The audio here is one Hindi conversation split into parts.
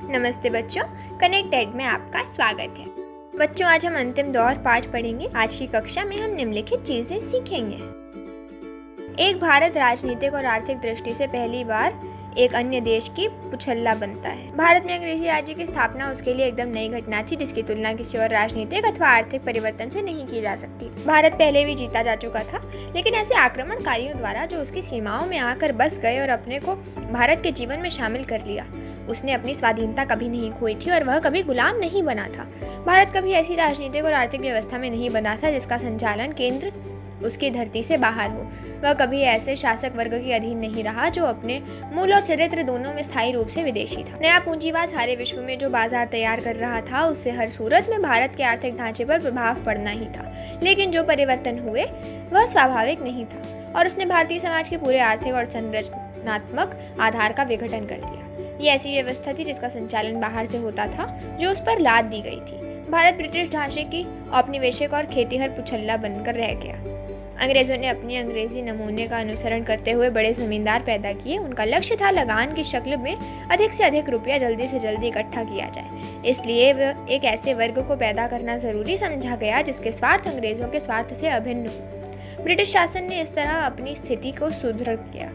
नमस्ते बच्चों, कनेक्टेड में आपका स्वागत है। बच्चों, आज हम अंतिम दौर पाठ पढ़ेंगे। आज की कक्षा में हम निम्नलिखित चीजें सीखेंगे। एक भारत राजनीतिक और आर्थिक दृष्टि से पहली बार एक अन्य देश की पुछल्ला बनता है। भारत में अंग्रेजी राज्य की स्थापना उसके लिए एकदम नई घटना थी, जिसकी तुलना किसी और राजनीतिक अथवा आर्थिक परिवर्तन से नहीं की जा सकती। भारत पहले भी जीता जा चुका था, लेकिन ऐसे आक्रमणकारियों द्वारा जो उसकी सीमाओं में आकर बस गए और अपने को भारत के जीवन में शामिल कर लिया। उसने अपनी स्वाधीनता कभी नहीं खोई थी और वह कभी गुलाम नहीं बना था। भारत कभी ऐसी राजनीतिक और आर्थिक व्यवस्था में नहीं बना था जिसका संचालन केंद्र उसकी धरती से बाहर हो। वह कभी ऐसे शासक वर्ग के अधीन नहीं रहा जो अपने मूल और चरित्र दोनों में स्थायी रूप से विदेशी था। नया पूंजीवाद सारे विश्व में जो बाजार तैयार कर रहा था, उससे हर सूरत में भारत के आर्थिक ढांचे पर प्रभाव पड़ना ही था। लेकिन जो परिवर्तन हुए वह स्वाभाविक नहीं था और उसने भारतीय समाज के पूरे आर्थिक और संरचनात्मक आधार का विघटन कर दिया। ये ऐसी व्यवस्था थी जिसका संचालन बाहर से होता था, जो उस पर लाद दी गई थी। भारत ब्रिटिश ढांचे की औपनिवेशिक और खेतीहर पुछल्ला बनकर रह गया। अंग्रेजों ने अपने अंग्रेजी नमूने का अनुसरण करते हुए बड़े जमींदार पैदा किए। उनका लक्ष्य था लगान की शक्ल में अधिक से अधिक रुपया जल्दी से जल्दी इकट्ठा किया जाए। इसलिए वह एक ऐसे वर्ग को पैदा करना जरूरी समझा गया जिसके स्वार्थ अंग्रेजों के स्वार्थ से अभिन्न हो। ब्रिटिश शासन ने इस तरह अपनी स्थिति को सुदृढ़ किया।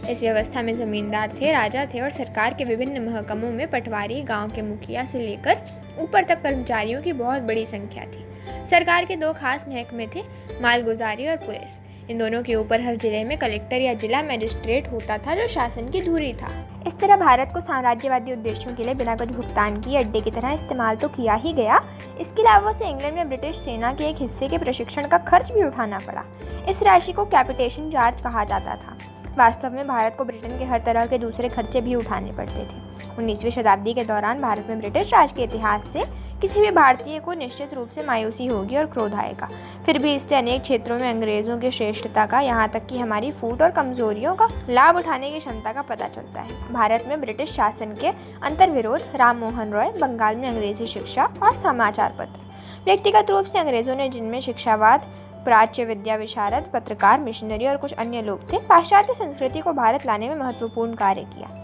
इस व्यवस्था में जमींदार थे, राजा थे और सरकार के विभिन्न महकमों में पटवारी, गांव के मुखिया से लेकर ऊपर तक कर्मचारियों की बहुत बड़ी संख्या थी। सरकार के दो खास महकमे थे, मालगुजारी और पुलिस। इन दोनों के ऊपर हर जिले में कलेक्टर या जिला मजिस्ट्रेट होता था, जो शासन की धुरी था। इस तरह भारत को साम्राज्यवादी उद्देश्यों के लिए बिना कुछ भुगतान किए अड्डे की तरह इस्तेमाल तो किया ही गया, इसके अलावा उसे इंग्लैंड में ब्रिटिश सेना के एक हिस्से के प्रशिक्षण का खर्च भी उठाना पड़ा। इस राशि को कैपिटेशन चार्ज कहा जाता था। वास्तव में भारत को ब्रिटेन के हर तरह के दूसरे खर्चे भी उठाने पड़ते थे। 19वीं शताब्दी के दौरान भारत में ब्रिटिश राज के इतिहास से किसी भी भारतीय को निश्चित रूप से मायूसी होगी और क्रोध आएगा। फिर भी इससे अनेक क्षेत्रों में अंग्रेजों की श्रेष्ठता का, यहाँ तक कि हमारी फूट और कमजोरियों का लाभ उठाने की क्षमता का पता चलता है। भारत में ब्रिटिश शासन के अंतर्विरोध, राम मोहन रॉय, बंगाल में अंग्रेजी शिक्षा और समाचार पत्र। व्यक्तिगत रूप से अंग्रेजों ने, जिनमें शिक्षावाद, प्राच्य विद्या विशारद, पत्रकार, मिशनरी और कुछ अन्य लोग थे, पाश्चात्य संस्कृति को भारत लाने में महत्वपूर्ण कार्य किया।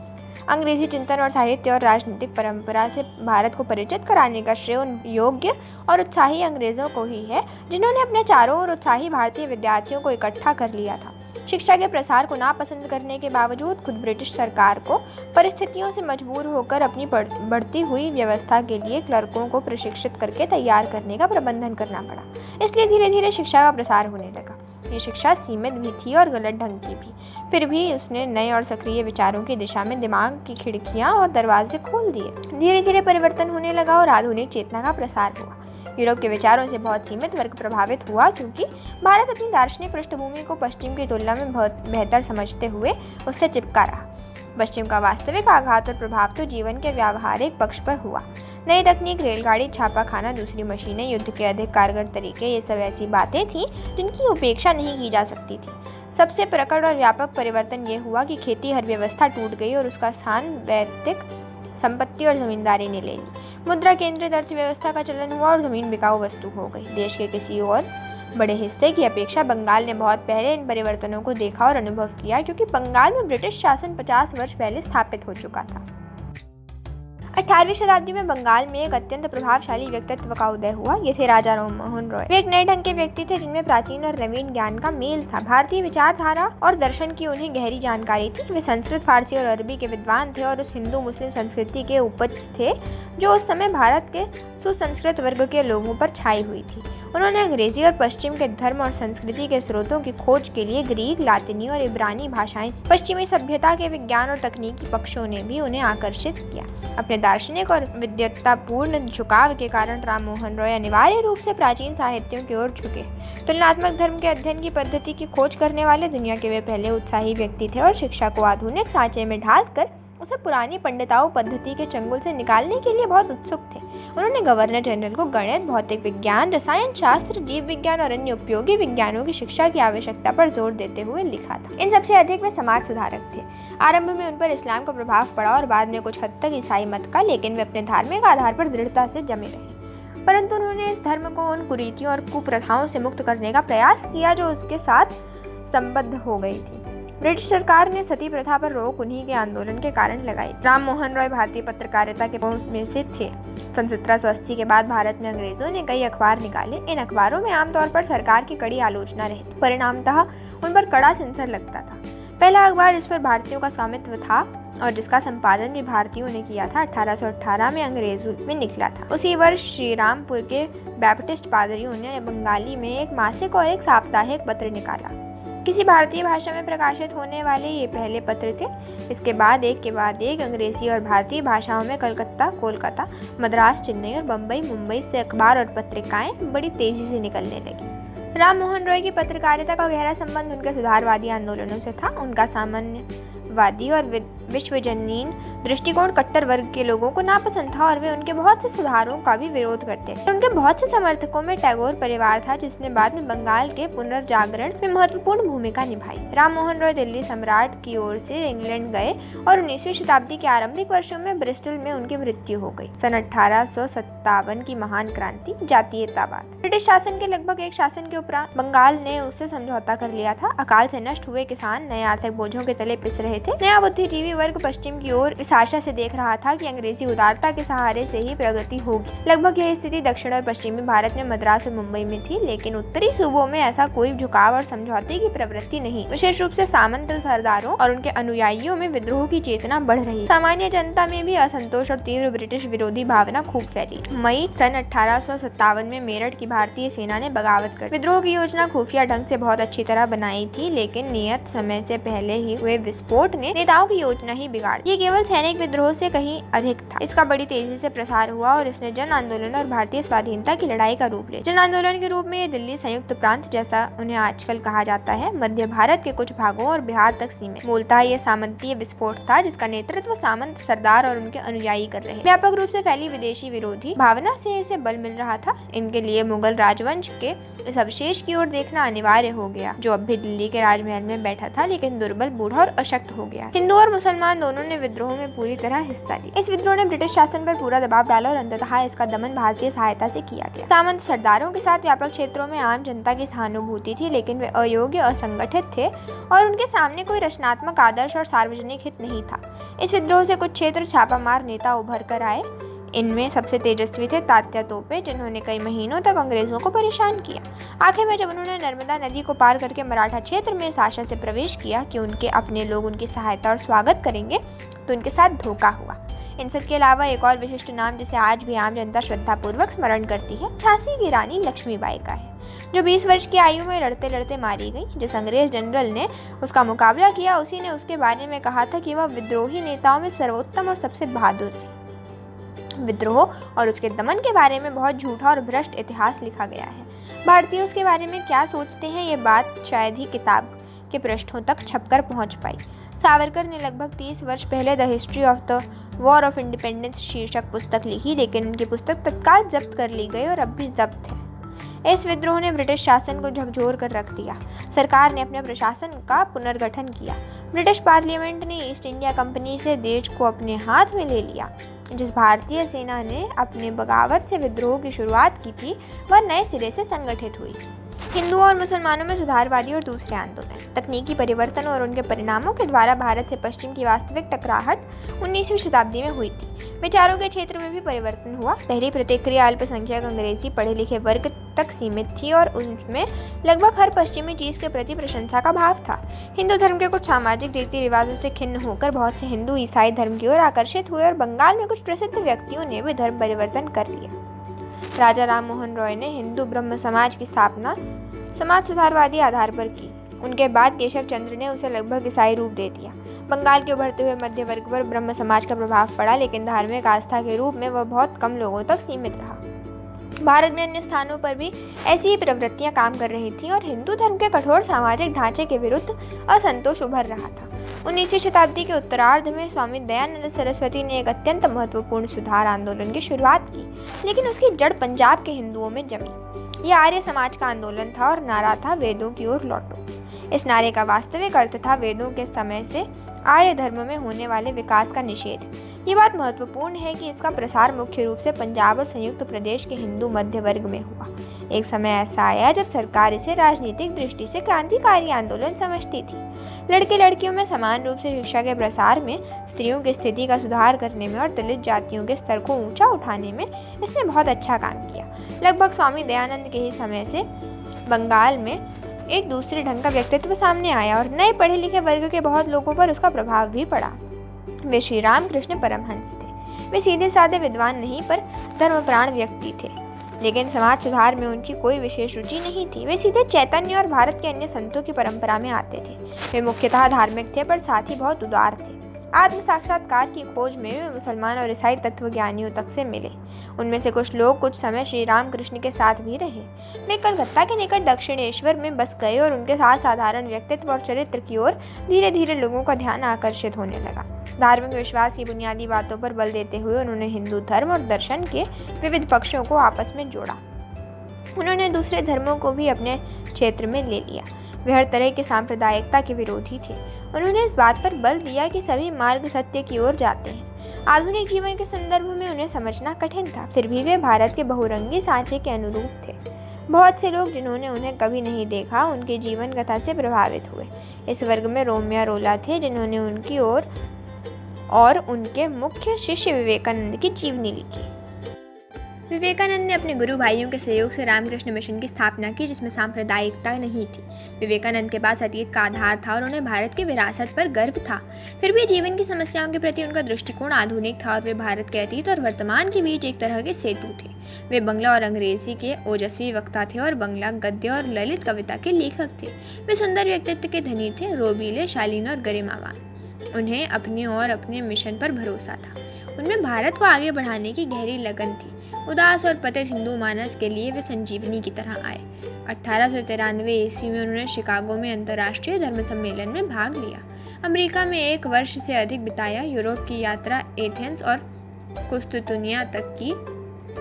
अंग्रेजी चिंतन और साहित्य और राजनीतिक परंपरा से भारत को परिचित कराने का श्रेय उन योग्य और उत्साही अंग्रेजों को ही है जिन्होंने अपने चारों ओर उत्साही भारतीय विद्यार्थियों को इकट्ठा कर लिया था। शिक्षा के प्रसार को नापसंद करने के बावजूद खुद ब्रिटिश सरकार को परिस्थितियों से मजबूर होकर अपनी बढ़ती हुई व्यवस्था के लिए क्लर्कों को प्रशिक्षित करके तैयार करने का प्रबंधन करना पड़ा। इसलिए धीरे धीरे शिक्षा का प्रसार होने लगा। ये शिक्षा सीमित भी थी और गलत ढंग की भी। फिर भी उसने नए और सक्रिय विचारों की दिशा में दिमाग की खिड़कियां और दरवाजे खोल दिए। धीरे धीरे परिवर्तन होने लगा और आधुनिक चेतना का प्रसार हुआ। यूरोप के विचारों से बहुत सीमित वर्ग प्रभावित हुआ, क्योंकि भारत अपनी दार्शनिक पृष्ठभूमि को पश्चिम की तुलना में बहुत बेहतर समझते हुए उससे चिपका रहा। पश्चिम का वास्तविक आघात और प्रभाव तो जीवन के व्यावहारिक पक्ष पर हुआ। नई तकनीक, रेलगाड़ी, छापाखाना, दूसरी मशीनें, युद्ध के अधिक कारगर तरीके, ये सब ऐसी बातें थीं जिनकी उपेक्षा नहीं की जा सकती थी। सबसे प्रकट और व्यापक परिवर्तन ये हुआ कि खेती हर व्यवस्था टूट गई और उसका स्थान वैयक्तिक संपत्ति और जमींदारी ने ले ली। मुद्रा केंद्रित अर्थव्यवस्था का चलन हुआ और जमीन बिकाऊ वस्तु हो गई। देश के किसी और बड़े हिस्से की अपेक्षा बंगाल ने बहुत पहले इन परिवर्तनों को देखा और अनुभव किया, क्योंकि बंगाल में ब्रिटिश शासन 50 वर्ष पहले स्थापित हो चुका था। 18वीं शताब्दी में बंगाल में एक अत्यंत प्रभावशाली व्यक्तित्व का उदय हुआ। ये थे राजा राम मोहन रॉय। वे एक नए ढंग के व्यक्ति थे जिनमें प्राचीन और नवीन ज्ञान का मेल था। भारतीय विचारधारा और दर्शन की उन्हें गहरी जानकारी थी। वे संस्कृत, फारसी और अरबी के विद्वान थे और उस हिंदू मुस्लिम संस्कृति के उपज थे जो उस समय भारत के सुसंस्कृत वर्ग के लोगों पर छाई हुई थी। उन्होंने अंग्रेजी और पश्चिम के धर्म और संस्कृति के स्रोतों की खोज के लिए ग्रीक, लातिनी और इब्रानी भाषाएं। पश्चिमी सभ्यता के विज्ञान और तकनीकी पक्षों ने भी उन्हें आकर्षित किया। अपने दार्शनिक और विद्वत्तापूर्ण झुकाव के कारण राम मोहन रॉय अनिवार्य रूप से प्राचीन साहित्यों की ओर झुके। तुलनात्मक धर्म के अध्ययन की पद्धति की खोज करने वाले दुनिया के वे पहले उत्साही व्यक्ति थे और शिक्षा को आधुनिक सांचे में ढालकर उसे पुरानी पंडिताऊ पद्धति के चंगुल से निकालने के लिए बहुत उत्सुक थे। उन्होंने गवर्नर जनरल को गणित, भौतिक विज्ञान, रसायन शास्त्र, जीव विज्ञान और अन्य उपयोगी विज्ञानों की शिक्षा की आवश्यकता पर जोर देते हुए लिखा था। इन सबसे अधिक वे समाज सुधारक थे। आरंभ में उन पर इस्लाम का प्रभाव पड़ा और बाद में कुछ हद तक ईसाई मत का, लेकिन वे अपने धार्मिक आधार पर दृढ़ता से जमे रहे। परंतु उन्होंने इस धर्म को उन कुरीतियों और कुप्रथाओं से मुक्त करने का प्रयास किया जो उसके साथ संबद्ध हो गई थी। ब्रिटिश सरकार ने सती प्रथा पर रोक उन्हीं के आंदोलन के कारण लगाई। राम मोहन रॉय भारतीय पत्रकारिता के में से थे। सन 1780 के बाद भारत में अंग्रेजों ने कई अखबार निकाले। इन अखबारों में आमतौर पर सरकार की कड़ी आलोचना रहती, परिणामतः उन पर कड़ा सेंसर लगता था। पहला अखबार जिस पर भारतीयों का स्वामित्व था और जिसका संपादन भी भारतीयों ने किया था, 1818 में अंग्रेजों में निकला था। उसी वर्ष श्रीरामपुर के बैप्टिस्ट पादरियों ने बंगाली में एक मासिक और एक साप्ताहिक पत्र निकाला। किसी भारतीय भाषा में प्रकाशित होने वाले ये पहले पत्र थे। इसके बाद एक के बाद एक अंग्रेजी और भारतीय भाषाओं में कलकत्ता, कोलकाता, मद्रास, चेन्नई और बम्बई, मुंबई से अखबार और पत्रिकाएं बड़ी तेजी से निकलने लगी। राम मोहन रॉय की पत्रकारिता का गहरा संबंध उनके सुधारवादी आंदोलनों से था। उनका सामान्यवादी और विश्वजनीन दृष्टिकोण कट्टर वर्ग के लोगों को नापसंद था और वे उनके बहुत से सुधारों का भी विरोध करते थे। उनके बहुत से समर्थकों में टैगोर परिवार था, जिसने बाद में बंगाल के पुनर्जागरण में महत्वपूर्ण भूमिका निभाई। राम मोहन रॉय दिल्ली सम्राट की ओर से इंग्लैंड गए और 19वीं शताब्दी के आरंभिक वर्षों में ब्रिस्टल में उनकी मृत्यु हो गई। सन 1857 की महान क्रांति, जातीयतावाद। ब्रिटिश शासन के लगभग एक शासन के उपरांत बंगाल ने उससे समझौता कर लिया था। अकाल से नष्ट हुए किसान नए आर्थिक बोझों के तले पिस रहे थे। नया बुद्धिजीवी वर्ग पश्चिम की ओर इस आशा से देख रहा था कि अंग्रेजी उदारता के सहारे से ही प्रगति होगी। लगभग यही स्थिति दक्षिण और पश्चिमी भारत में मद्रास और मुंबई में थी, लेकिन उत्तरी सूबों में ऐसा कोई झुकाव और समझौते की प्रवृत्ति नहीं। विशेष रूप से सामंत सरदारों और उनके अनुयायियों में विद्रोह की चेतना बढ़ रही। सामान्य जनता में भी असंतोष और तीव्र ब्रिटिश विरोधी भावना खूब फैली। मई सन 1857 में मेरठ की भारतीय सेना ने बगावत कर विद्रोह की योजना खुफिया ढंग से बहुत अच्छी तरह बनाई थी, लेकिन नियत समय से पहले ही हुए विस्फोट ने नेताओं की योजना ही बिगाड़। ये केवल सैनिक विद्रोह से कहीं अधिक था। इसका बड़ी तेजी से प्रसार हुआ और इसने जन आंदोलन और भारतीय स्वाधीनता की लड़ाई का रूप लिया। जन आंदोलन के रूप में ये दिल्ली संयुक्त प्रांत, जैसा उन्हें आजकल कहा जाता है, मध्य भारत के कुछ भागों और बिहार तक सीमित। मूलतः ये सामंतीय विस्फोट था, जिसका नेतृत्व सामंत सरदार और उनके अनुयायी कर रहे। व्यापक रूप से फैली विदेशी विरोधी भावना से इसे बल मिल रहा था। इनके लिए मुगल राजवंश के इस अवशेष की ओर देखना अनिवार्य हो गया, जो अब भी दिल्ली के राजमहल में बैठा था, लेकिन दुर्बल, बूढ़ा और अशक्त हो गया। हिंदू और मुसलमान दोनों ने विद्रोह में पूरी तरह हिस्सा लिया। इस विद्रोह ने ब्रिटिश शासन पर पूरा दबाव डाला और अंततः इसका दमन भारतीय सहायता से किया गया। सामंत सरदारों के साथ व्यापक क्षेत्रों में आम जनता की सहानुभूति थी, लेकिन वे अयोग्य, असंगठित थे और उनके सामने कोई रचनात्मक आदर्श और सार्वजनिक हित नहीं था। इस विद्रोह से कुछ क्षेत्र छापामार नेता उभर कर आए। इनमें सबसे तेजस्वी थे तात्या तोपे, जिन्होंने कई महीनों तक अंग्रेजों को परेशान किया। आखिर में जब उन्होंने नर्मदा नदी को पार करके मराठा क्षेत्र में इस आशा से प्रवेश किया कि उनके अपने लोग उनकी सहायता और स्वागत करेंगे, तो उनके साथ धोखा हुआ। इन सब के अलावा एक और विशिष्ट नाम जिसे आज भी आम जनता श्रद्धापूर्वक स्मरण करती है, झांसी की रानी लक्ष्मीबाई का है, जो 20 वर्ष की आयु में लड़ते लड़ते मारी गई। जिस अंग्रेज जनरल ने उसका मुकाबला किया, उसी ने उसके बारे में कहा था कि वह विद्रोही नेताओं में सर्वोत्तम और सबसे बहादुर थी। विद्रोह और उसके दमन के बारे में बहुत झूठा और भ्रष्ट इतिहास लिखा गया है। भारतीय उसके बारे में क्या सोचते हैं, ये बात शायद ही किताब के पृष्ठों तक छपकर पहुंच पाई। सावरकर ने लगभग 30 वर्ष पहले the history of the war of independence शीर्षक पुस्तक लिखी, लेकिन उनकी पुस्तक तत्काल जब्त कर ली गई और अब भी जब्त है। इस विद्रोह ने ब्रिटिश शासन को झकझोर कर रख दिया। सरकार ने अपने प्रशासन का पुनर्गठन किया। ब्रिटिश पार्लियामेंट ने ईस्ट इंडिया कंपनी से देश को अपने हाथ में ले लिया। जिस भारतीय सेना ने अपने बगावत से विद्रोह की शुरुआत की थी, वह नए सिरे से संगठित हुई। हिंदुओं और मुसलमानों में सुधारवादी और दूसरे आंदोलन, तकनीकी परिवर्तन और उनके परिणामों के द्वारा भारत से पश्चिम की वास्तविक टकराहट 19वीं शताब्दी में हुई थी। विचारों के क्षेत्र में भी परिवर्तन हुआ। पहली प्रतिक्रिया अल्पसंख्यक अंग्रेजी पढ़े लिखे वर्ग तक सीमित थी और उसमें लगभग हर पश्चिमी चीज के प्रति प्रशंसा का भाव था। हिंदू धर्म के कुछ सामाजिक रीति रिवाजों से खिन्न होकर बहुत से हिंदू ईसाई धर्म की ओर आकर्षित हुए और बंगाल में कुछ प्रसिद्ध व्यक्तियों ने भी धर्म परिवर्तन कर लिया। राजा राम मोहन रॉय ने हिंदू ब्रह्म समाज की स्थापना समाज सुधारवादी आधार पर की। उनके बाद केशव चंद्र ने उसे लगभग ईसाई रूप दे दिया। बंगाल के उभरते हुए मध्य वर्ग पर ब्रह्म समाज का प्रभाव पड़ा, लेकिन धार्मिक आस्था के रूप में वह बहुत कम लोगों तक सीमित रहा। भारत में अन्य स्थानों पर भी ऐसी ही प्रवृत्तियां काम कर रही थीं और हिंदू धर्म के कठोर सामाजिक ढांचे के विरुद्ध असंतोष उभर रहा था। 19वीं शताब्दी के उत्तरार्ध में स्वामी दयानंद सरस्वती ने एक अत्यंत महत्वपूर्ण सुधार आंदोलन की शुरुआत की, लेकिन उसकी जड़ पंजाब के हिंदुओं में जमी। यह आर्य समाज का आंदोलन था और नारा था वेदों की ओर लौटो। इस नारे का वास्तविक अर्थ था वेदों के समय से आर्य धर्म में होने वाले विकास का निषेध। ये बात महत्वपूर्ण है कि इसका प्रसार मुख्य रूप से पंजाब और संयुक्त प्रदेश के हिंदू मध्य वर्ग में हुआ। एक समय ऐसा आया जब सरकार इसे राजनीतिक दृष्टि से क्रांतिकारी आंदोलन समझती थी, लड़के लड़कियों में समान रूप से शिक्षा के प्रसार में, स्त्रियों की स्थिति का सुधार करने में और दलित जातियों के स्तर को ऊंचा उठाने में इसने बहुत अच्छा काम किया। लगभग स्वामी दयानंद के ही समय से बंगाल में एक दूसरे ढंग का व्यक्तित्व सामने आया और नए पढ़े लिखे वर्ग के बहुत लोगों पर उसका प्रभाव भी पड़ा। वे श्री रामकृष्ण परमहंस थे। वे सीधे साधे विद्वान नहीं पर धर्मप्राण व्यक्ति थे, लेकिन समाज सुधार में उनकी कोई विशेष रुचि नहीं थी। वे सीधे चैतन्य और भारत के अन्य संतों की परंपरा में आते थे। वे मुख्यतः धार्मिक थे पर साथ ही बहुत उदार थे। आत्म साक्षात्कार की खोज में वे मुसलमान और ईसाई तत्वज्ञानियों तक से मिले। उनमें से कुछ लोग कुछ समय श्री रामकृष्ण के साथ भी रहे। वे कलकत्ता के निकट दक्षिणेश्वर में बस गए और उनके साथ साधारण व्यक्तित्व और चरित्र की ओर धीरे धीरे लोगों का ध्यान आकर्षित होने लगा। धार्मिक विश्वास की बुनियादी बातों पर बल देते हुए उन्होंने हिंदू धर्म और दर्शन के विविध पक्षों को आपस में जोड़ा। उन्होंने दूसरे धर्मों को भी अपने क्षेत्र में ले लिया। वे हर तरह की सांप्रदायिकता के विरोधी थे। उन्होंने इस बात पर बल दिया कि सभी मार्ग सत्य की ओर जाते हैं। आधुनिक जीवन के संदर्भ में उन्हें समझना कठिन था, फिर भी वे भारत के बहुरंगी सांचे के अनुरूप थे। बहुत से लोग जिन्होंने उन्हें कभी नहीं देखा उनके जीवन कथा से प्रभावित हुए। इस वर्ग में रोमियो रोला थे, जिन्होंने उनकी और उनके मुख्य शिष्य विवेकानंद की जीवनी लिखी। विवेकानंद ने अपने गुरु भाइयों के सहयोग से रामकृष्ण मिशन की स्थापना की, जिसमें सांप्रदायिकता नहीं थी। विवेकानंद के पास अतीत का आधार था और उन्हें भारत की विरासत पर गर्व था। फिर भी जीवन की समस्याओं के प्रति उनका दृष्टिकोण आधुनिक था और वे भारत के अतीत और वर्तमान के बीच एक तरह के सेतु थे। वे बंगला और अंग्रेजी के ओजस्वी वक्ता थे और बंगला गद्य और ललित कविता के लेखक थे। वे सुंदर व्यक्तित्व के धनी थे, रोबीले, शालीन और गरिमावान। उन्हें अपनी और अपने मिशन पर भरोसा था। उनमें भारत को आगे बढ़ाने की गहरी लगन थी। उदास और पतित हिंदू मानस के लिए वे संजीवनी की तरह आए। 1893 ईस्वी में उन्होंने शिकागो में अंतर्राष्ट्रीय धर्म सम्मेलन में भाग लिया। अमेरिका में 1 वर्ष से अधिक बिताया। यूरोप की यात्रा एथेंस और कुस्तुतुनिया तक की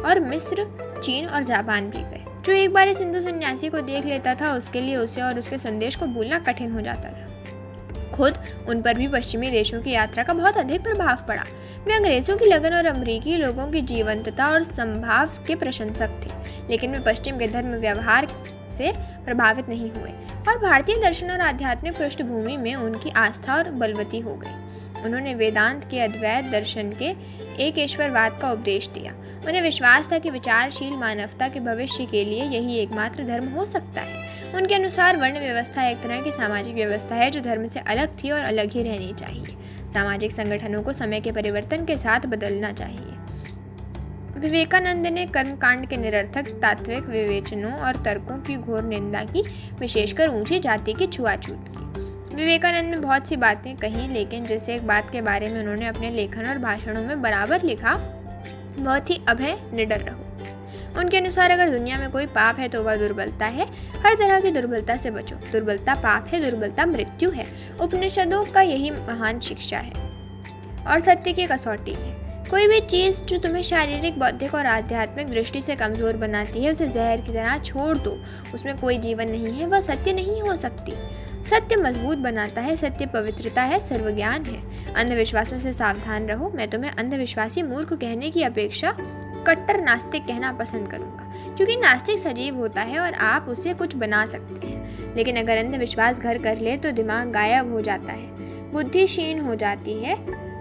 और मिस्र, चीन और जापान भी गए। जो एक बार इस हिंदू सन्यासी को देख लेता था, उसके लिए उसे और उसके संदेश को भूलना कठिन हो जाता था। खुद उन पर भी पश्चिमी देशों की यात्रा का बहुत अधिक प्रभाव पड़ा। वे अंग्रेजों की लगन और अमेरिकी लोगों की जीवंतता और संभाव के प्रशंसक थे, लेकिन वे पश्चिम के धर्म व्यवहार से प्रभावित नहीं हुए और भारतीय दर्शन और आध्यात्मिक पृष्ठभूमि में उनकी आस्था और बलवती हो गई। उन्होंने वेदांत के अद्वैत दर्शन के एक ईश्वरवाद का उपदेश दिया। उन्हें विश्वास था कि विचारशील मानवता के भविष्य के लिए यही एकमात्र धर्म हो सकता है। उनके अनुसार वर्ण व्यवस्था एक तरह की सामाजिक व्यवस्था है जो धर्म से अलग थी और अलग ही रहनी चाहिए। सामाजिक संगठनों को समय के परिवर्तन के साथ बदलना चाहिए। विवेकानंद ने कर्मकांड के निरर्थक तात्विक विवेचनों और तर्कों की घोर निंदा की, विशेषकर ऊंची जाति की छुआछूत की। विवेकानंद ने बहुत सी बातें कही, लेकिन जिस एक बात के बारे में उन्होंने अपने लेखन और भाषणों में बराबर लिखा वह थी अभय निडर रहो। उनके अनुसार अगर दुनिया में कोई पाप है तो वह दुर्बलता है। हर तरह की दुर्बलता से बचो। दुर्बलता पाप है, दुर्बलता मृत्यु है। उपनिषदों का यही महान शिक्षा है और सत्य की कसौटी है। कोई भी चीज जो तुम्हें शारीरिक, बौद्धिक और आध्यात्मिक दृष्टि से कमजोर बनाती है, उसे जहर की तरह छोड़ दो। उसमें कोई जीवन नहीं है, वह सत्य नहीं हो सकती। सत्य मजबूत बनाता है, सत्य पवित्रता है, सर्वज्ञान है। अंधविश्वासों से सावधान रहो। मैं तुम्हें अंधविश्वासी मूर्ख कहने की अपेक्षा कट्टर नास्तिक कहना पसंद करूंगा, क्योंकि नास्तिक सजीव होता है और आप उसे कुछ बना सकते हैं। लेकिन अगर अंधविश्वास घर कर ले तो दिमाग गायब हो जाता है, बुद्धि क्षीण हो जाती है,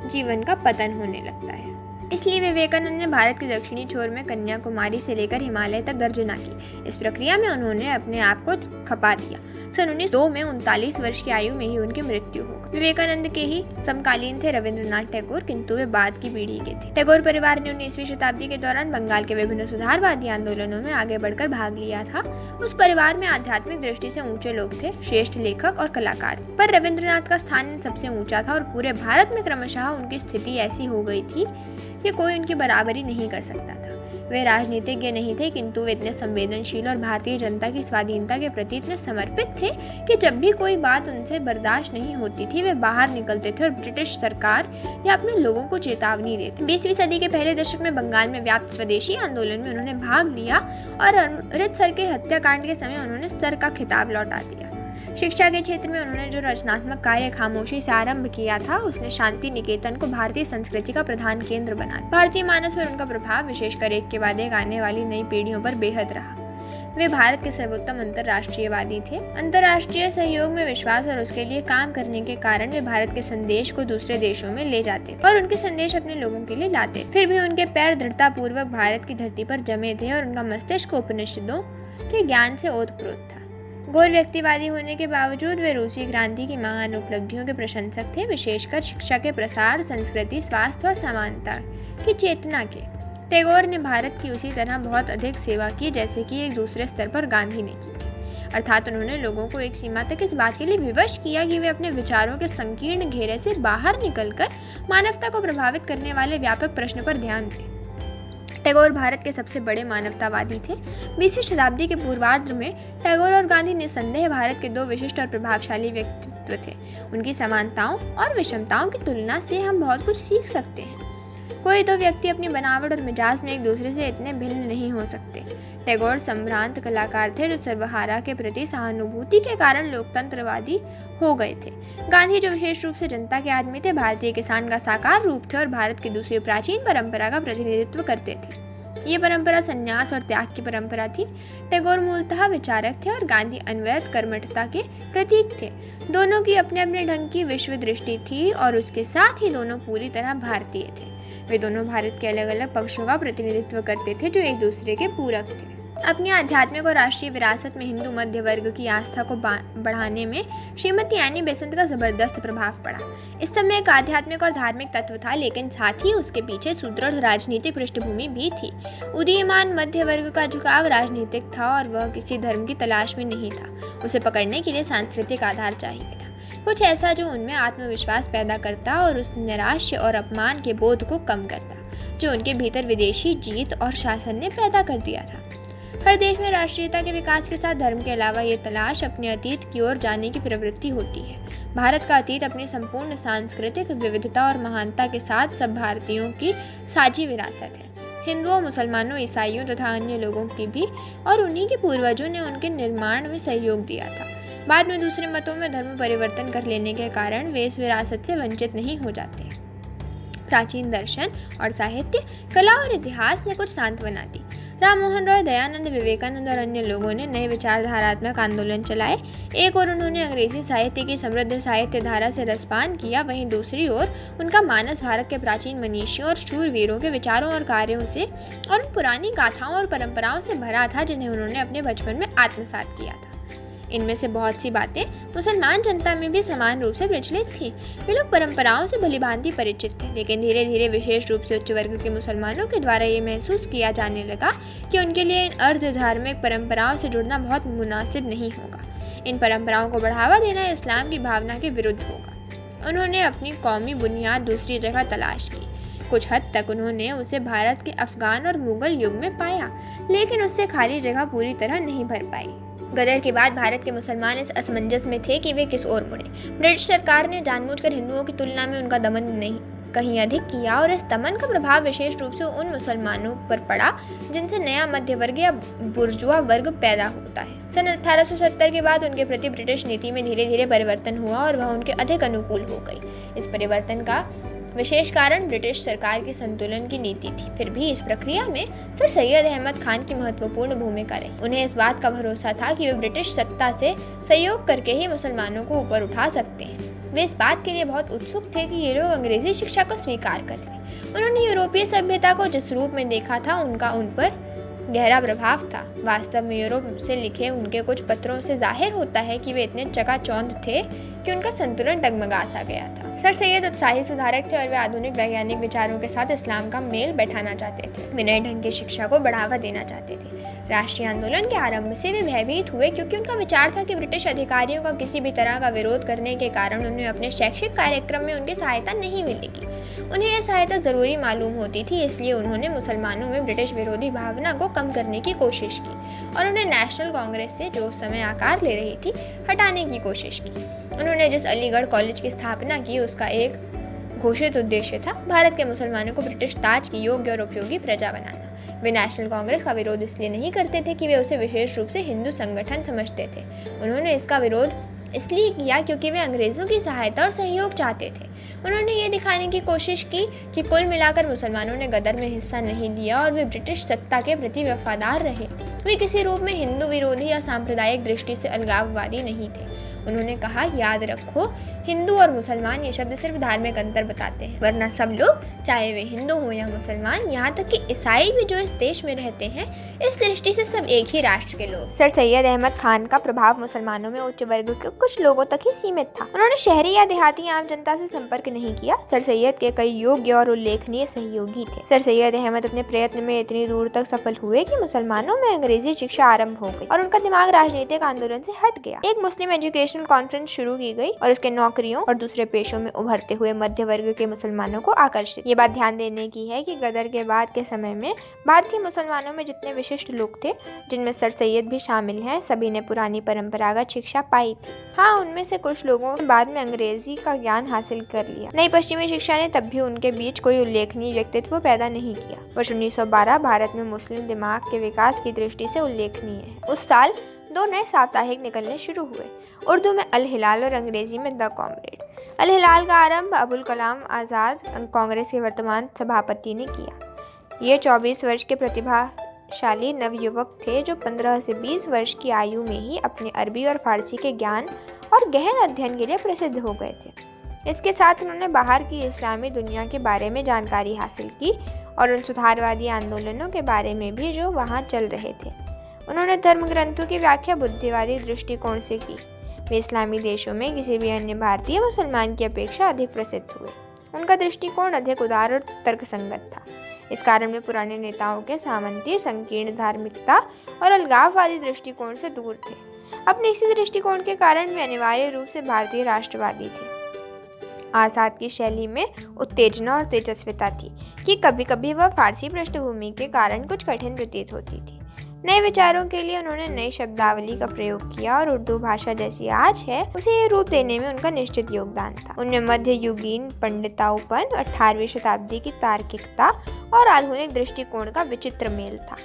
जीवन का पतन होने लगता है। इसलिए विवेकानंद ने भारत के दक्षिणी छोर में कन्याकुमारी से लेकर हिमालय तक गर्जना की। इस प्रक्रिया में उन्होंने अपने आप को खपा दिया। सन 1902 में 39 वर्ष की आयु में ही उनकी मृत्यु हो गई। विवेकानंद के ही समकालीन थे रविंद्रनाथ टैगोर, किंतु वे बाद की पीढ़ी के थे। टैगोर परिवार ने 19वीं शताब्दी के दौरान बंगाल के विभिन्न सुधारवादी आंदोलनों में आगे बढ़कर भाग लिया था। उस परिवार में आध्यात्मिक दृष्टि से ऊंचे लोग थे, श्रेष्ठ लेखक और कलाकार थे। पर रविंद्रनाथ का स्थान सबसे ऊंचा था और पूरे भारत में क्रमशः उनकी स्थिति ऐसी हो गई थी कि कोई उनकी बराबरी नहीं कर सकता था। वे राजनीतिज्ञ नहीं थे, किंतु वे इतने संवेदनशील और भारतीय जनता की स्वाधीनता के प्रति इतने समर्पित थे कि जब भी कोई बात उनसे बर्दाश्त नहीं होती थी, वे बाहर निकलते थे और ब्रिटिश सरकार या अपने लोगों को चेतावनी देते। 20वीं सदी के पहले दशक में बंगाल में व्याप्त स्वदेशी आंदोलन में उन्होंने भाग लिया और अमृतसर के हत्याकांड के समय उन्होंने सर का खिताब लौटा दिया। शिक्षा के क्षेत्र में उन्होंने जो रचनात्मक कार्य खामोशी से आरंभ किया था, उसने शांति निकेतन को भारतीय संस्कृति का प्रधान केंद्र बना दिया। भारतीय मानस पर उनका प्रभाव विशेषकर एक के बाद एक आने वाली नई पीढ़ियों पर बेहद रहा। वे भारत के सर्वोत्तम अंतर्राष्ट्रीयवादी थे। अंतर्राष्ट्रीय सहयोग में विश्वास और उसके लिए काम करने के कारण वे भारत के संदेश को दूसरे देशों में ले जाते और उनके संदेश अपने लोगों के लिए लाते। फिर भी उनके पैर दृढ़ता पूर्वक भारत की धरती पर जमे थे और उनका मस्तिष्क उपनिषदों के ज्ञान से ओतप्रोत था। गौर व्यक्तिवादी होने के बावजूद वे रूसी क्रांति की महान उपलब्धियों के प्रशंसक थे, विशेषकर शिक्षा के प्रसार, संस्कृति, स्वास्थ्य और समानता की चेतना के। टैगोर ने भारत की उसी तरह बहुत अधिक सेवा की जैसे कि एक दूसरे स्तर पर गांधी ने की थी। अर्थात उन्होंने लोगों को एक सीमा तक इस बात के लिए विवश किया कि वे अपने विचारों के संकीर्ण घेरे से बाहर निकलकर मानवता को प्रभावित करने वाले व्यापक प्रश्न पर ध्यान दें। टैगोर भारत के सबसे बड़े मानवतावादी थे। 20वीं शताब्दी के पूर्वार्ध में टैगोर और गांधी निसंदेह भारत के दो विशिष्ट और प्रभावशाली व्यक्तित्व थे। उनकी समानताओं और विषमताओं की तुलना से हम बहुत कुछ सीख सकते हैं। कोई दो व्यक्ति अपनी बनावट और मिजाज में एक दूसरे से इतने भिन्न नहीं हो सकते। टैगोर संभ्रांत कलाकार थे जो सर्वहारा के प्रति सहानुभूति के कारण लोकतंत्रवादी हो गए थे। गांधी जो विशेष रूप से जनता के आदमी थे, भारतीय किसान का साकार रूप थे और भारत की दूसरी प्राचीन परंपरा का प्रतिनिधित्व करते थे। ये परंपरा संन्यास और त्याग की परंपरा थी। टैगोर मूलतः विचारक थे और गांधी अनवरत कर्मठता के प्रतीक थे। दोनों की अपने अपने ढंग की विश्व दृष्टि थी और उसके साथ ही दोनों पूरी तरह भारतीय थे। वे दोनों भारत के अलग अलग पक्षों का प्रतिनिधित्व करते थे जो एक दूसरे के पूरक थे। अपनी आध्यात्मिक और राष्ट्रीय विरासत में हिंदू मध्य वर्ग की आस्था को बढ़ाने में श्रीमती एनी बेसेंट का जबरदस्त प्रभाव पड़ा। इस समय एक आध्यात्मिक और धार्मिक तत्व था, लेकिन साथ ही उसके पीछे सुदृढ़ राजनीतिक पृष्ठभूमि भी थी। उदीयमान मध्य वर्ग का झुकाव राजनीतिक था और वह किसी धर्म की तलाश में नहीं था। उसे पकड़ने के लिए सांस्कृतिक आधार चाहिए था, कुछ ऐसा जो उनमें आत्मविश्वास पैदा करता और उस निराशा और अपमान के बोध को कम करता जो उनके भीतर विदेशी जीत और शासन ने पैदा कर दिया था। हर देश में राष्ट्रीयता के विकास के साथ धर्म के अलावा ये तलाश अपने अतीत की ओर जाने की प्रवृत्ति होती है। भारत का अतीत अपनी संपूर्ण सांस्कृतिक विविधता और महानता के साथ सब भारतीयों की साझी विरासत है। हिंदुओं, मुसलमानों, ईसाइयों तथा अन्य लोगों की भी, और उन्हीं के पूर्वजों ने उनके निर्माण में सहयोग दिया था। बाद में दूसरे मतों में धर्म परिवर्तन कर लेने के कारण वे इस विरासत से वंचित नहीं हो जाते। प्राचीन दर्शन और साहित्य, कला और इतिहास ने कुछ सांत्वना दी। राम मोहन रॉय, दयानंद, विवेकानंद और अन्य लोगों ने नए विचारधारात्मक आंदोलन चलाए। एक ओर उन्होंने अंग्रेजी साहित्य की समृद्ध साहित्य धारा से रसपान किया, वहीं दूसरी ओर उनका मानस भारत के प्राचीन मनीषियों और शूरवीरों के विचारों और कार्यों से और उन पुरानी गाथाओं और परंपराओं से भरा था जिन्हें उन्होंने अपने बचपन में आत्मसात किया था। इनमें से बहुत सी बातें मुसलमान जनता में भी समान रूप से प्रचलित थी। वे लोग परंपराओं से भलीभांति परिचित थे, लेकिन धीरे धीरे विशेष रूप से उच्च वर्ग के मुसलमानों के द्वारा ये महसूस किया जाने लगा कि उनके लिए इन अर्ध धार्मिक परंपराओं से जुड़ना बहुत मुनासिब नहीं होगा। इन परंपराओं को बढ़ावा देना इस्लाम की भावना के विरुद्ध होगा। उन्होंने अपनी कौमी बुनियाद दूसरी जगह तलाश की। कुछ हद तक उन्होंने उसे भारत के अफगान और मुगल युग में पाया, लेकिन उससे खाली जगह पूरी तरह नहीं भर पाई। गदर के बाद भारत के मुसलमान इस असमंजस में थे कि वे किस ओर मुड़े। ब्रिटिश सरकार ने जानबूझकर हिंदुओं की तुलना में उनका दमन नहीं कहीं अधिक किया और इस दमन का प्रभाव विशेष रूप से उन मुसलमानों पर पड़ा जिनसे नया मध्य वर्ग या बुर्जुआ वर्ग पैदा होता है। सन 1870 के बाद उनके प्रति ब्रिटिश नीति में धीरे धीरे परिवर्तन हुआ और वह उनके अधिक अनुकूल हो गई। इस परिवर्तन का विशेष कारण ब्रिटिश सरकार की संतुलन की नीति थी। फिर भी इस प्रक्रिया में सर सैयद अहमद खान की महत्वपूर्ण भूमिका रही। उन्हें इस बात का भरोसा था कि वे ब्रिटिश सत्ता से सहयोग करके ही मुसलमानों को ऊपर उठा सकते हैं। वे इस बात के लिए बहुत उत्सुक थे कि ये लोग अंग्रेजी शिक्षा को स्वीकार कर लें। उन्होंने यूरोपीय सभ्यता को जिस रूप में देखा था उनका उन पर गहरा प्रभाव था। वास्तव में यूरोप से लिखे उनके कुछ पत्रों से जाहिर होता है कि वे इतने चकाचौंध थे कि उनका संतुलन डगमगा सा गया था। सर सैयद उत्साही सुधारक थे और वे आधुनिक वैज्ञानिक विचारों के साथ इस्लाम का मेल बैठाना चाहते थे। वे नए ढंग की शिक्षा को बढ़ावा देना चाहते थे। राष्ट्रीय आंदोलन के आरंभ से वे भयभीत हुए क्योंकि उनका विचार था कि ब्रिटिश अधिकारियों का किसी भी तरह का विरोध करने के कारण उन्हें अपने शैक्षिक कार्यक्रम में उनकी सहायता नहीं मिलेगी। उन्हें यह सहायता जरूरी मालूम होती थी, इसलिए उन्होंने मुसलमानों में ब्रिटिश विरोधी भावना को कम करने की कोशिश की और उन्हें नेशनल कांग्रेस से, जो उस समय आकार ले रही थी, हटाने की कोशिश की। उन्होंने जिस अलीगढ़ कॉलेज की स्थापना की उसका एक घोषित उद्देश्य था भारत के मुसलमानों को ब्रिटिश ताज की योग्य और उपयोगी प्रजा बनाना। वे नेशनल कांग्रेस का विरोध इसलिए नहीं करते थे कि वे उसे विशेष रूप से हिंदू संगठन समझते थे। उन्होंने इसका विरोध इसलिए किया क्योंकि वे अंग्रेज़ों की सहायता और सहयोग चाहते थे। उन्होंने ये दिखाने की कोशिश की कि कुल मिलाकर मुसलमानों ने गदर में हिस्सा नहीं लिया और वे ब्रिटिश सत्ता के प्रति वफादार रहे। वे किसी रूप में हिंदू विरोधी या सांप्रदायिक दृष्टि से अलगाववादी नहीं थे। उन्होंने कहा, याद रखो, हिंदू और मुसलमान ये शब्द सिर्फ धार्मिक अंतर बताते हैं, वरना सब लोग, चाहे वे हिंदू हो या मुसलमान, यहाँ तक कि ईसाई भी जो इस देश में रहते हैं, इस दृष्टि से सब एक ही राष्ट्र के लोग। सर सैयद अहमद खान का प्रभाव मुसलमानों में उच्च वर्ग के कुछ लोगों तक ही सीमित था। उन्होंने शहरी या देहाती आम जनता से संपर्क नहीं किया। सर सैयद के कई योग्य और उल्लेखनीय सहयोगी थे। सर सैयद अहमद अपने प्रयत्न में इतनी दूर तक सफल हुए कि मुसलमानों में अंग्रेजी शिक्षा आरंभ हो गई और उनका दिमाग राजनीतिक आंदोलन से हट गया। एक मुस्लिम एजुकेशनल कॉन्फ्रेंस शुरू की गई और उसके नौकरियों और दूसरे पेशों में उभरते हुए मध्य वर्ग के मुसलमानों को आकर्षित। ये बात ध्यान देने की है कि गदर के बाद के समय में भारतीय मुसलमानों में जितने विशिष्ट लोग थे, जिनमें सर सैयद भी शामिल हैं, सभी ने पुरानी परंपरागत शिक्षा पाई थी। हाँ, उनमें से कुछ लोगों ने बाद में अंग्रेजी का ज्ञान हासिल कर लिया। नई पश्चिमी शिक्षा ने तब भी उनके बीच कोई उल्लेखनीय व्यक्तित्व पैदा नहीं किया। वर्ष 1912 भारत में मुस्लिम दिमाग के विकास की दृष्टि से उल्लेखनीय है। उस साल 2 नए साप्ताहिक निकलने शुरू हुए, उर्दू में अल हिलाल और अंग्रेजी में द कॉमरेड। अल हिलाल का आरंभ अबुल कलाम आज़ाद कांग्रेस के वर्तमान सभापति ने किया। ये 24 वर्ष के प्रतिभाशाली नवयुवक थे जो 15 से 20 वर्ष की आयु में ही अपने अरबी और फारसी के ज्ञान और गहन अध्ययन के लिए प्रसिद्ध हो गए थे। इसके साथ उन्होंने बाहर की इस्लामी दुनिया के बारे में जानकारी हासिल की और उन सुधारवादी आंदोलनों के बारे में भी जो वहाँ चल रहे थे। उन्होंने धर्म ग्रंथों की व्याख्या बुद्धिवादी दृष्टिकोण से की। वे इस्लामी देशों में किसी भी अन्य भारतीय मुसलमान की अपेक्षा अधिक प्रसिद्ध हुए। उनका दृष्टिकोण अधिक उदार और तर्कसंगत था। इस कारण वे पुराने नेताओं के सामंती, संकीर्ण धार्मिकता और अलगाववादी दृष्टिकोण से दूर थे। अपने इसी दृष्टिकोण के कारण वे अनिवार्य रूप से भारतीय राष्ट्रवादी थे। आज़ाद की शैली में उत्तेजना और तेजस्विता थी कि कभी कभी वह फारसी पृष्ठभूमि के कारण कुछ कठिन प्रतीत होती थी। नए विचारों के लिए उन्होंने नई शब्दावली का प्रयोग किया और उर्दू भाषा जैसी आज है उसे रूप देने में उनका निश्चित योगदान था। उनमें मध्य युगीन पंडिताउपन, 18वीं शताब्दी की तार्किकता और आधुनिक दृष्टिकोण का विचित्र मेल था।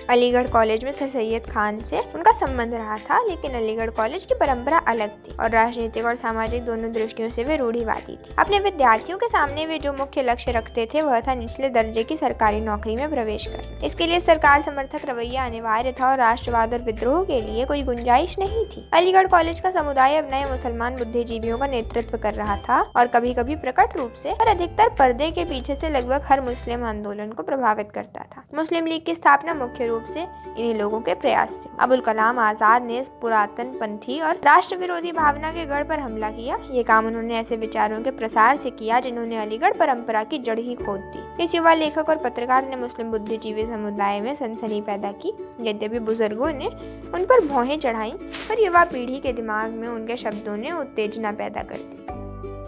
अलीगढ़ कॉलेज में सर सैयद खान से उनका संबंध रहा था, लेकिन अलीगढ़ कॉलेज की परंपरा अलग थी और राजनीतिक और सामाजिक दोनों दृष्टियों से वे रूढ़िवादी थे। अपने विद्यार्थियों के सामने वे जो मुख्य लक्ष्य रखते थे वह था निचले दर्जे की सरकारी नौकरी में प्रवेश करना। इसके लिए सरकार समर्थक रवैया अनिवार्य था और राष्ट्रवाद और विद्रोह के लिए कोई गुंजाइश नहीं थी। अलीगढ़ कॉलेज का समुदाय अब नए मुसलमान बुद्धिजीवियों का नेतृत्व कर रहा था और कभी कभी प्रकट रूप से और अधिकतर पर्दे के पीछे से लगभग हर मुस्लिम आंदोलन को प्रभावित करता था। मुस्लिम लीग की स्थापना मुख्य रूप से इन्हीं लोगों के प्रयास से। अबुल कलाम आजाद ने इस पुरातन पंथी और राष्ट्र विरोधी भावना के गढ़ पर हमला किया। ये काम उन्होंने ऐसे विचारों के प्रसार से किया जिन्होंने अलीगढ़ परंपरा की जड़ ही खोद दी। इस युवा लेखक और पत्रकार ने मुस्लिम बुद्धिजीवी समुदाय में सनसनी पैदा की। यद्यपि बुजुर्गों ने उन पर भौहें चढ़ाई, पर युवा पीढ़ी के दिमाग में उनके शब्दों ने उत्तेजना पैदा कर दी।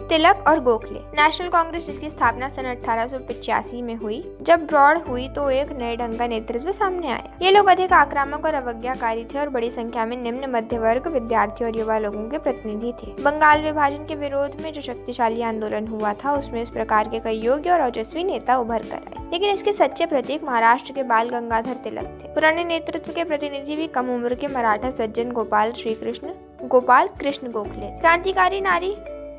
तिलक और गोखले। नेशनल कांग्रेस जिसकी स्थापना सन 1885 में हुई, जब ब्रॉड हुई तो एक नए ढंग का नेतृत्व सामने आया। ये लोग अधिक आक्रामक और अवज्ञाकारी थे और बड़ी संख्या में निम्न मध्य वर्ग, विद्यार्थी और युवा लोगों के प्रतिनिधि थे। बंगाल विभाजन के विरोध में जो शक्तिशाली आंदोलन हुआ था उसमें इस प्रकार के कई योग्य और ओजस्वी नेता उभर कर आए, लेकिन इसके सच्चे प्रतीक महाराष्ट्र के बाल गंगाधर तिलक थे। पुराने नेतृत्व के प्रतिनिधि भी कम उम्र के मराठा सज्जन गोपाल कृष्ण गोखले। क्रांतिकारी नारी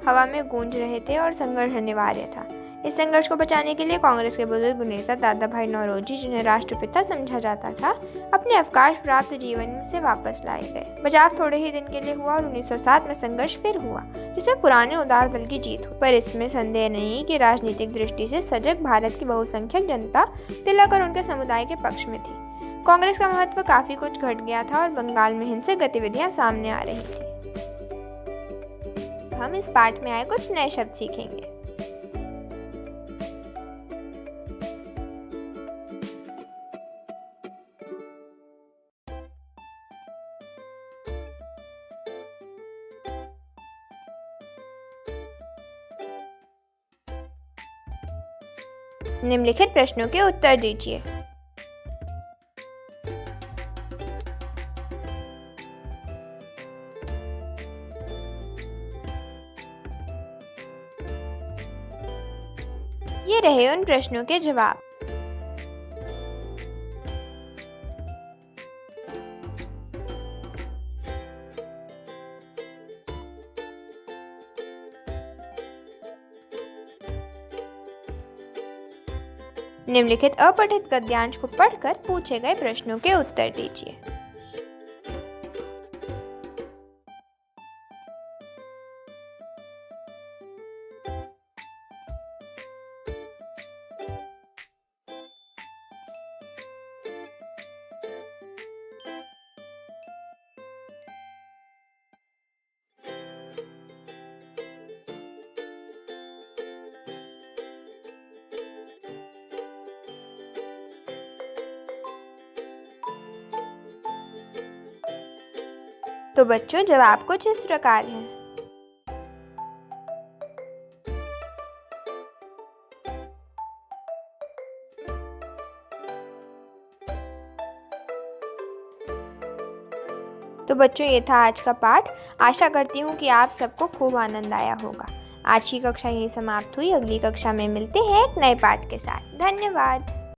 हवा में गूंज रहे थे और संघर्ष अनिवार्य था। इस संघर्ष को बचाने के लिए कांग्रेस के बुजुर्ग नेता दादा भाई नौरोजी, जिन्हें राष्ट्रपिता समझा जाता था, अपने अवकाश प्राप्त जीवन से वापस लाए गए। बचाव थोड़े ही दिन के लिए हुआ और 1907 में संघर्ष फिर हुआ, जिसमें पुराने उदार दल की जीत हुई। पर इसमें संदेह नहीं कि राजनीतिक दृष्टि से सजग भारत की बहुसंख्यक जनता तिलक और उनके समुदाय के पक्ष में थी। कांग्रेस का महत्व काफी कुछ घट गया था और बंगाल में हिंसक गतिविधियां सामने आ रही थी। हम इस पाठ में आए कुछ नए शब्द सीखेंगे। निम्नलिखित प्रश्नों के उत्तर दीजिए। ये रहे उन प्रश्नों के जवाब। निम्नलिखित अपठित गद्यांश को पढ़कर पूछे गए प्रश्नों के उत्तर दीजिए। तो बच्चों जवाब कुछ इस प्रकार है। तो बच्चों ये था आज का पाठ। आशा करती हूँ कि आप सबको खूब आनंद आया होगा। आज की कक्षा यही समाप्त हुई। अगली कक्षा में मिलते हैं एक नए पाठ के साथ। धन्यवाद।